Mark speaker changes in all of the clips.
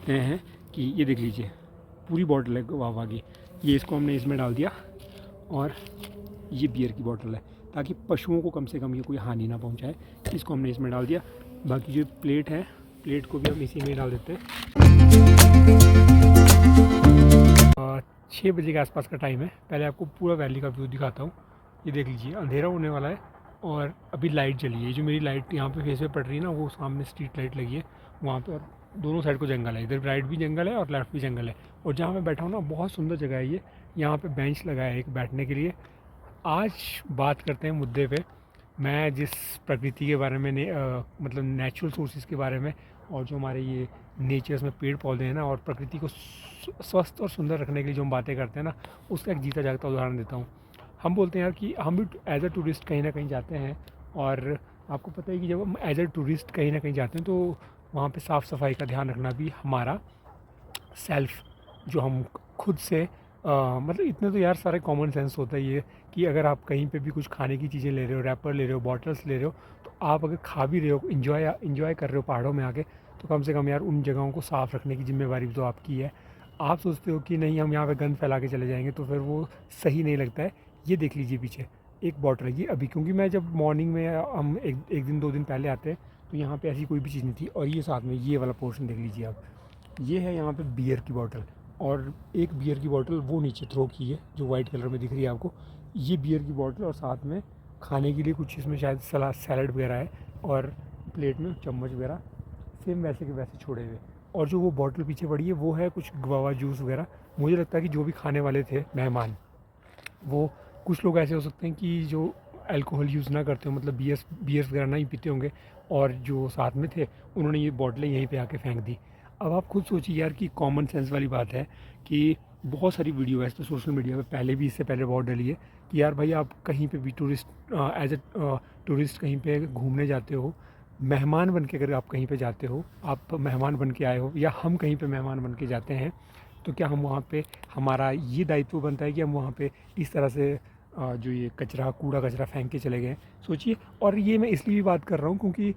Speaker 1: करते हैं कि ये देख लीजिए पूरी बॉटल है गुआवा की, ये इसको हमने इसमें डाल दिया और ये बियर की बॉटल है ताकि पशुओं को कम से कम ये कोई हानि ना पहुंचाए, इसको हमने इसमें डाल दिया। बाकी जो प्लेट है, प्लेट को भी हम इसी में डाल देते हैं। 6 बजे के आसपास का टाइम है। पहले आपको पूरा वैली का व्यू दिखाता हूँ। ये देख लीजिए अंधेरा होने वाला है और अभी लाइट जली है। जो मेरी लाइट यहाँ पे फेस पे पड़ रही है ना, वो सामने स्ट्रीट लाइट लगी है वहाँ पे, और दोनों साइड को जंगल है, इधर राइट भी जंगल है और लेफ्ट भी जंगल है। और जहाँ मैं बैठा हूँ ना, बहुत सुंदर जगह है ये। यहाँ पे बेंच लगा है एक बैठने के लिए। आज बात करते हैं मुद्दे पे। मैं जिस प्रकृति के बारे में मतलब नेचुरल सोर्सेज के बारे में, और जो हमारे ये नेचर्स में पेड़ पौधे हैं ना, और प्रकृति को स्वस्थ और सुंदर रखने के लिए जो हम बातें करते हैं ना, उसका एक जीता जागता उदाहरण देता हूँ। हम बोलते हैं यार कि हम भी एज अ टूरिस्ट कहीं ना कहीं जाते हैं, और आपको पता है कि जब हम एज अ टूरिस्ट कहीं ना कहीं जाते हैं तो वहाँ पे साफ़ सफाई का ध्यान रखना भी हमारा सेल्फ, जो हम खुद से मतलब इतने तो यार सारे कॉमन सेंस होता है ये कि अगर आप कहीं पे भी कुछ खाने की चीज़ें ले रहे हो, रैपर ले रहे हो, बॉटल्स ले रहे हो, तो आप अगर खा भी रहे हो, इन्जॉय कर रहे हो पहाड़ों में आके, तो कम से कम यार उन जगहों को साफ़ रखने की जिम्मेवारी भी तो आपकी है। आप सोचते हो कि नहीं हम यहाँ पे गंद फैला के चले जाएंगे, तो फिर वो सही नहीं लगता है। ये देख लीजिए पीछे एक बॉटल है, ये अभी, क्योंकि मैं जब मॉर्निंग में हम एक दिन 2 दिन पहले आते हैं तो यहाँ पे ऐसी कोई भी चीज़ नहीं थी। और ये साथ में ये वाला पोर्शन देख लीजिए आप, ये है यहाँ पे बियर की बॉटल, और एक बियर की बॉटल वो नीचे थ्रो की है जो वाइट कलर में दिख रही है आपको। ये बियर की बॉटल, और साथ में खाने के लिए कुछ इसमें शायद सैलड वगैरह है, और प्लेट में चम्मच वगैरह सेम वैसे के वैसे छोड़े हुए। और जो वो बॉटल पीछे पड़ी है वो है कुछ गुआवा जूस वगैरह। मुझे लगता है कि जो भी खाने वाले थे मेहमान, वो कुछ लोग ऐसे हो सकते हैं कि जो अल्कोहल यूज़ ना करते हो, मतलब बियर्स वगैरह नहीं पीते होंगे, और जो साथ में थे उन्होंने ये बॉटलें यहीं पे आके फेंक दी। अब आप खुद सोचिए यार कि कॉमन सेंस वाली बात है कि बहुत सारी वीडियो ऐसे तो सोशल मीडिया पे पहले भी, इससे पहले बहुत डली है कि यार भाई आप कहीं पे भी टूरिस्ट एज ए टूरिस्ट कहीं पे घूमने जाते हो, मेहमान बन के अगर आप कहीं पे जाते हो, आप मेहमान बन के आए हो, या हम कहीं पे मेहमान बन के जाते हैं, तो क्या हम वहाँ पे, हमारा ये दायित्व बनता है कि हम वहाँ पे इस तरह से जो ये कूड़ा कचरा फेंक के चले गए? सोचिए। और ये मैं इसलिए भी बात कर रहा हूँ क्योंकि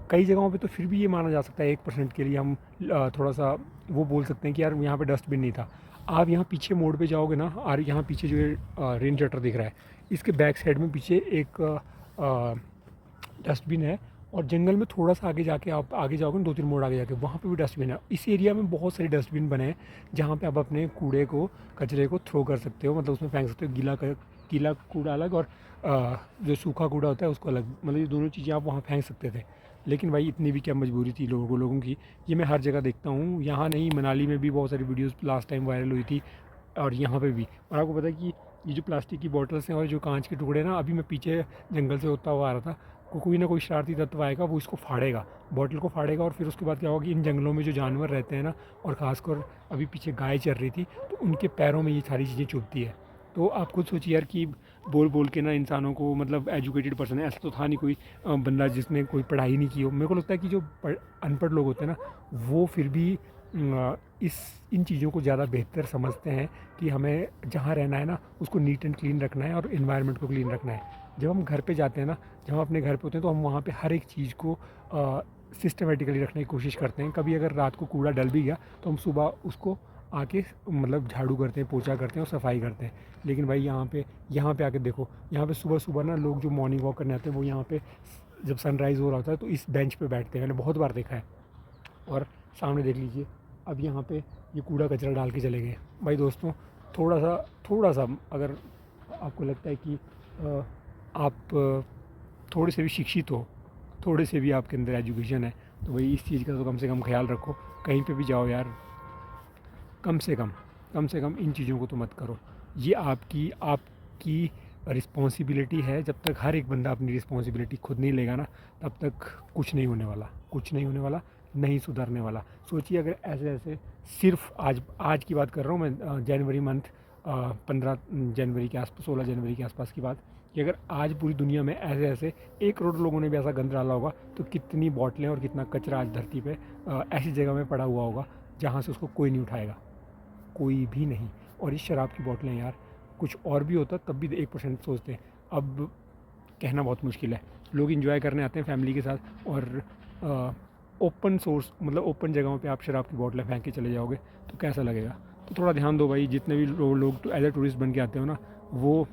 Speaker 1: कई जगहों पे तो फिर भी ये माना जा सकता है 1% के लिए हम थोड़ा सा वो बोल सकते हैं कि यार यहाँ पे डस्टबिन नहीं था। आप यहाँ पीछे मोड़ पे जाओगे ना, और यहाँ पीछे जो ये रेन शटर दिख रहा है, इसके बैक साइड में पीछे एक डस्टबिन है, और जंगल में थोड़ा सा आगे जाके आप आगे जाओगे ना, 2-3 मोड़ आगे जाके, वहाँ पे भी डस्टबिन है। इस एरिया में बहुत सारे डस्टबिन बने हैं जहाँ पे आप अपने कचरे को थ्रो कर सकते हो, मतलब उसमें फेंक सकते हो। गीला कूड़ा अलग, और जो सूखा कूड़ा होता है उसको अलग, मतलब ये दोनों चीज़ें आप वहाँ फेंक सकते थे। लेकिन भाई इतनी भी क्या मजबूरी थी लोगों की। ये मैं हर जगह देखता हूँ, यहाँ नहीं, मनाली में भी बहुत सारी वीडियोज़ लास्ट टाइम वायरल हुई थी, और यहाँ पे भी। और आपको पता है कि ये जो प्लास्टिक की बॉटल्स हैं और जो कांच के टुकड़े ना, अभी मैं पीछे जंगल से होता हुआ आ रहा था, कोई ना कोई शरारती तत्व आएगा, वो इसको फाड़ेगा, बॉटल को फाड़ेगा, और फिर उसके बाद क्या होगा कि इन जंगलों में जो जानवर रहते हैं ना, और ख़ासकर अभी पीछे गाय चल रही थी, तो उनके पैरों में ये सारी चीज़ें चुभती है। तो आप खुद सोचिए यार कि बोल के ना इंसानों को, मतलब एजुकेटेड पर्सन है, ऐसा तो था नहीं कोई बंदा जिसने कोई पढ़ाई नहीं की हो। मेरे को लगता है कि जो अनपढ़ लोग होते हैं ना, वो फिर भी इन चीज़ों को ज़्यादा बेहतर समझते हैं कि हमें जहाँ रहना है ना, उसको नीट एंड क्लीन रखना है और इन्वायरमेंट को क्लीन रखना है। जब हम घर पे जाते हैं ना, जब हम अपने घर पे होते हैं, तो हम वहाँ पे हर एक चीज़ को सिस्टमेटिकली रखने की कोशिश करते हैं। कभी अगर रात को कूड़ा डल भी गया तो हम सुबह उसको आके मतलब झाड़ू करते हैं, पोछा करते हैं और सफाई करते हैं। लेकिन भाई यहाँ पे आके देखो, यहाँ पे सुबह ना लोग जो मॉर्निंग वॉक करने आते हैं, वो यहाँ पे जब सनराइज़ हो रहा होता है तो इस बेंच पे बैठते हैं, मैंने बहुत बार देखा है। और सामने देख लीजिए, अब यहाँ पे ये कूड़ा कचरा डाल के चले गए। भाई दोस्तों, थोड़ा सा अगर आपको लगता है कि आप थोड़े से भी शिक्षित हो, थोड़े से भी आपके अंदर एजुकेशन है, तो भाई इस चीज़ का तो कम से कम ख्याल रखो। कहीं पे भी जाओ यार, कम से कम इन चीज़ों को तो मत करो। ये आपकी रिस्पॉन्सिबिलिटी है। जब तक हर एक बंदा अपनी रिस्पॉन्सिबिलिटी खुद नहीं लेगा ना, तब तक कुछ नहीं होने वाला, नहीं सुधरने वाला। सोचिए अगर ऐसे सिर्फ आज की बात कर रहा हूँ मैं, जनवरी मंथ 15 जनवरी के आसपास, 16 जनवरी के आसपास की बात, कि अगर आज पूरी दुनिया में ऐसे 1 करोड़ लोगों ने भी ऐसा गंद डाला होगा, तो कितनी बॉटलें और कितना कचरा आज धरती पे ऐसी जगह में पड़ा हुआ होगा जहाँ से उसको कोई नहीं उठाएगा, कोई भी नहीं। और इस शराब की बोतलें यार, कुछ और भी होता तब भी 1% सोचते हैं। अब कहना बहुत मुश्किल है। लोग एंजॉय करने आते हैं फैमिली के साथ, और ओपन सोर्स मतलब ओपन जगहों पे आप शराब की बोतलें फेंक के चले जाओगे तो कैसा लगेगा। तो थोड़ा ध्यान दो भाई, जितने भी लोग एज ए टूरिस्ट बन के आते हो ना, वो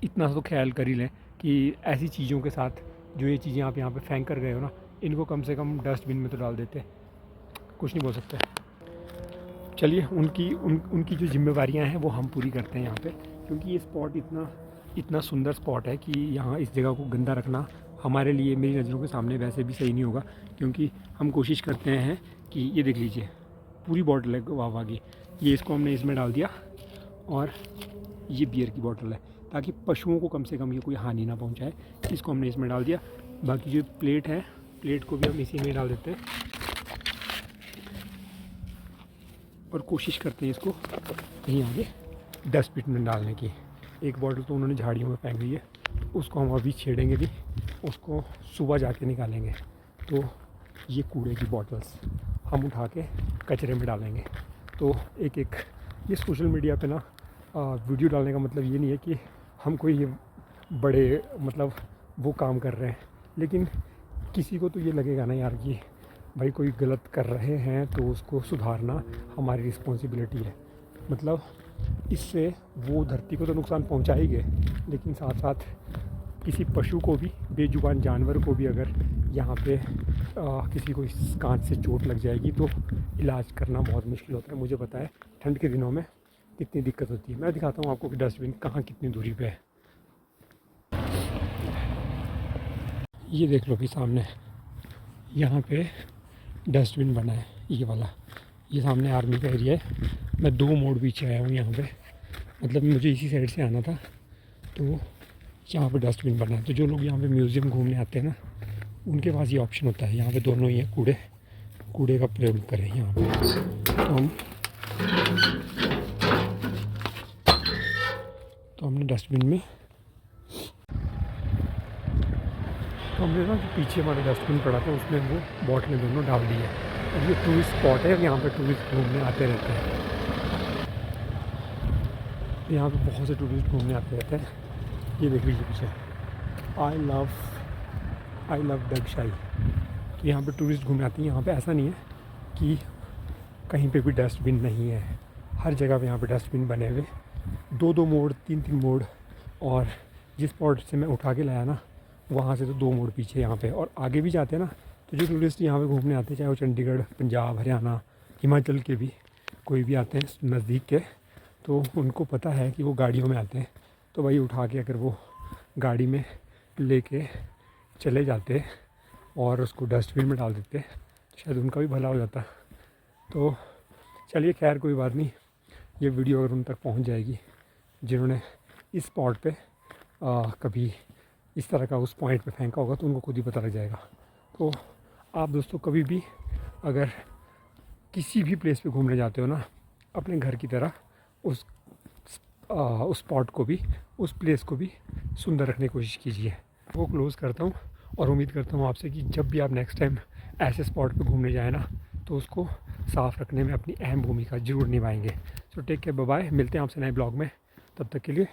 Speaker 1: इतना तो ख्याल कर ही लें कि ऐसी चीज़ों के साथ जो ये चीज़ें आप यहाँ पे फेंक कर गए हो ना, इनको कम से कम डस्टबिन में तो डाल देते। कुछ नहीं बोल सकते। चलिए उनकी जो जिम्मेवारियाँ हैं वो हम पूरी करते हैं यहाँ पे, क्योंकि ये स्पॉट इतना सुंदर स्पॉट है कि यहाँ इस जगह को गंदा रखना हमारे लिए, मेरी नज़रों के सामने वैसे भी सही नहीं होगा। क्योंकि हम कोशिश करते हैं कि ये देख लीजिए पूरी बॉटल है वाह की, ये इसको हमने इसमें डाल दिया, और ये बियर की बॉटल है ताकि पशुओं को कम से कम ये कोई हानि ना पहुँचाए, इसको हमने इसमें डाल दिया। बाकी जो प्लेट है, प्लेट को भी हम इसी में डाल देते हैं और कोशिश करते हैं इसको कहीं आगे डस्टबिन में डालने की। एक बॉटल तो उन्होंने झाड़ियों में फेंक दी है, उसको हम अभी छेड़ेंगे भी, उसको सुबह जाके निकालेंगे। तो ये कूड़े की बॉटल्स हम उठा के कचरे में डालेंगे। तो एक ये सोशल मीडिया पे ना वीडियो डालने का मतलब ये नहीं है कि हम कोई ये बड़े मतलब वो काम कर रहे हैं, लेकिन किसी को तो ये लगेगा ना यार कि भाई कोई गलत कर रहे हैं तो उसको सुधारना हमारी रिस्पॉन्सिबिलिटी है। मतलब इससे वो धरती को तो नुकसान पहुंचा ही गए, लेकिन साथ साथ किसी पशु को भी, बेजुबान जानवर को भी अगर यहाँ पे किसी को इस कांच से चोट लग जाएगी तो इलाज करना बहुत मुश्किल होता है। मुझे पता है ठंड के दिनों में कितनी दिक्कत होती है। मैं दिखाता हूँ आपको कि डस्टबिन कहाँ कितनी दूरी पे है। ये देख लो कि सामने यहाँ पे डस्टबिन बना है, ये वाला, ये सामने आर्मी का एरिया है। मैं 2 मोड़ पीछे आया हूँ यहाँ पे, मतलब मुझे इसी साइड से आना था। तो यहाँ पे डस्टबिन बना है। तो जो लोग यहाँ पे म्यूज़ियम घूमने आते हैं ना, उनके पास ये ऑप्शन होता है, यहाँ पे दोनों ही है, कूड़े का प्रयोग करें यहाँ पे। तो हमने डस्टबिन में हमने ना जो पीछे हमारे डस्टबिन पड़ा था उसमें वो बॉटलें दोनों डाल दी है। और ये टूरिस्ट स्पॉट है, यहाँ पे टूरिस्ट घूमने आते रहते हैं। यहाँ पे बहुत से टूरिस्ट घूमने आते रहते हैं। ये देख लीजिए पीछे, आई लव दगशाई। तो यहाँ पे टूरिस्ट घूमने आते हैं। यहाँ पे ऐसा नहीं है कि कहीं पे भी डस्टबिन नहीं है, हर जगह पे यहाँ पे डस्टबिन बने हुए, 2 मोड़ 3 मोड़। और जिस स्पॉट से मैं उठा के लाया ना, वहाँ से तो 2 मोड़ पीछे यहाँ पे, और आगे भी जाते हैं ना। तो जो टूरिस्ट यहाँ पे घूमने आते हैं, चाहे वो चंडीगढ़, पंजाब, हरियाणा, हिमाचल के भी कोई भी आते हैं नज़दीक के, तो उनको पता है कि वो गाड़ियों में आते हैं। तो भाई उठा के अगर वो गाड़ी में लेके चले जाते और उसको डस्टबिन में डाल देते, शायद उनका भी भला हो जाता। तो चलिए खैर कोई बात नहीं, ये वीडियो अगर उन तक पहुंच जाएगी जिन्होंने इस स्पॉट पे कभी इस तरह का उस पॉइंट पे फेंका होगा, तो उनको खुद ही पता लग जाएगा। तो आप दोस्तों कभी भी अगर किसी भी प्लेस पे घूमने जाते हो ना, अपने घर की तरह उस स्पॉट को भी, उस प्लेस को भी सुंदर रखने की कोशिश कीजिए। वो क्लोज़ करता हूँ और उम्मीद करता हूँ आपसे कि जब भी आप नेक्स्ट टाइम ऐसे स्पॉट पे घूमने जाए ना, तो उसको साफ़ रखने में अपनी अहम भूमिका ज़रूर निभाएंगे। So take care, bye bye. मिलते हैं आपसे नए ब्लॉग में, तब तक के लिए